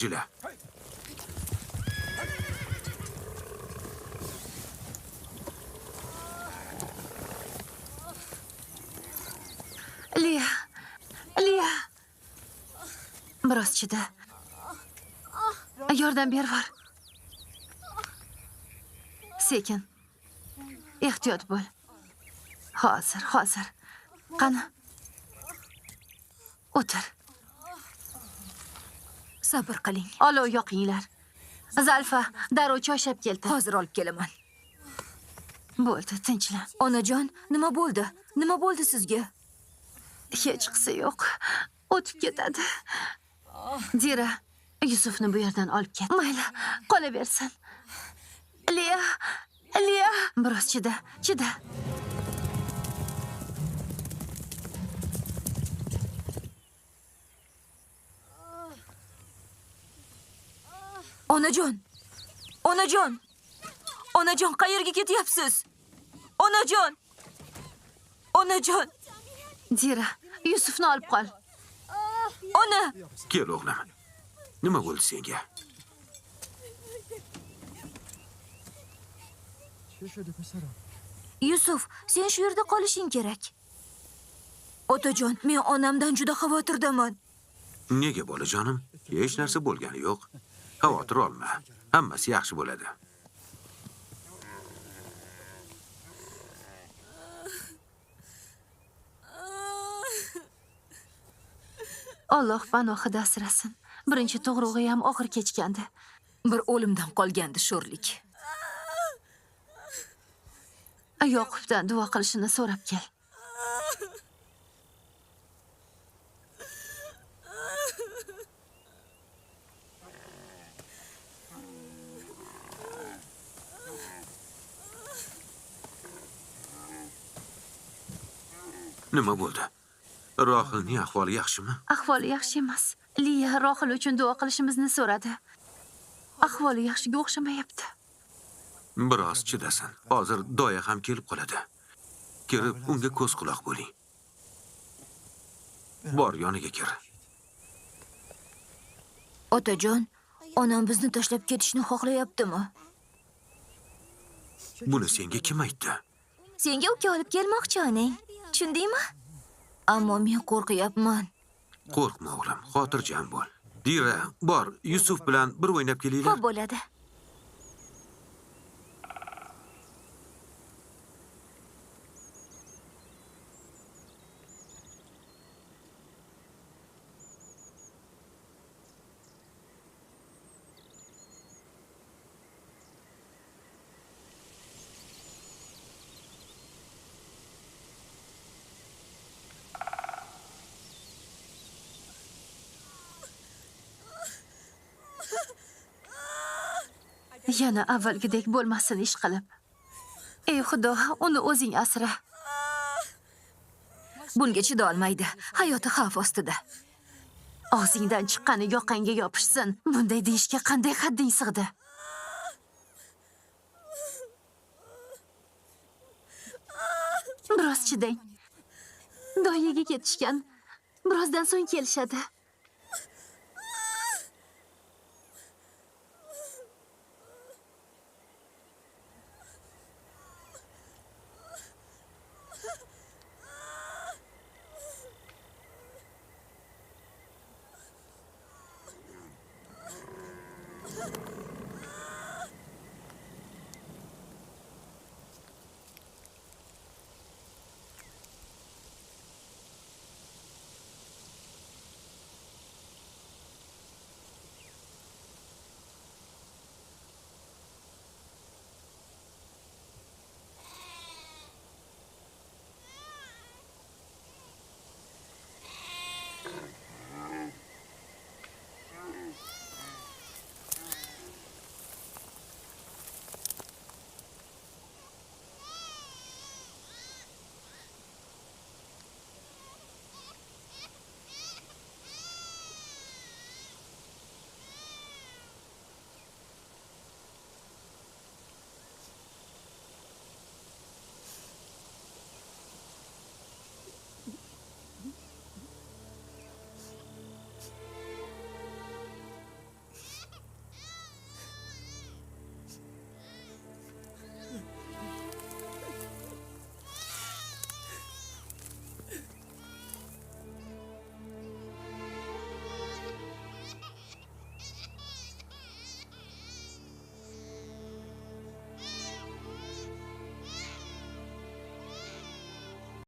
Jila. Liya. Liya. Biroz chida. Yordam ber var. Sekin. Ehtiyot bo'l. Hozir. Qani? O'tir. Sabr qiling. Olov yoqinglar. Zalfa, darrov choyshab keldi. Hozir olib kelaman. Bo'ldi, tinchlan. Onajon, nima bo'ldi? Nima bo'ldi sizga? Hech qisi yo'q. O'tib ketadi. Dira, Yusufni bu yerdan olib ket. Mayli, qolaversin. Liya. Biroz chida. Onajon, qayerga ketyapsiz? Onajon. Dira, Yusufni olib qol. Ona. Kel o'g'lim. Nima bo'ldi senga? Yusuf, sen shu yerda qolishing kerak. Otajon, men onamdan juda xavotirdaman. Nega bolajonim? Hech narsa bo'lgani yo'q. Xavotir olma. Hammasi yaxshi bo'ladi. Alloh panohida asrasin. Birinchi tug'rug'i ham og'ir kechgandi. Bir o'limdan qolgandi sho'rlik. Yoqubdan duo qilishini so'rab kel. Nima bo'ldi? Rohilning ahvoli yaxshimi? Ahvoli yaxshi emas. Liya Rohil uchun duo qilishimizni so'radi. Ahvoli yaxshiga o'xshamayapti. Biroz chidasin. Hozir doya ham kelib qoladi. Kirib, unga ko'z quloq bo'ling. Bor, yoniga kir. Otajon, onam bizni tashlab ketishni xohlayaptimi? Buni senga kim aytdi? Senga uka olib kelmoqchi onang. Tushundingmi? Ammo men qo'rqyapman. Qo'rqma o'g'lim, xotirjam bo'l. Dira, bor, Yusuf bilan bir o'ynab kelinglar. Xo'p bo'ladi. Yana avvalgidek bo'lmasin ish qilib. Ey Xudo, uni o'zing asra. Bunga chida olmaydi. Hayoti xavf ostida. Og'zingdan chiqqani yoqangga yopishsin. Bunday deyishga qanday hadding sig'di? Biroz chidang. Doyaga ketishgan. Birozdan so'ng kelishadi.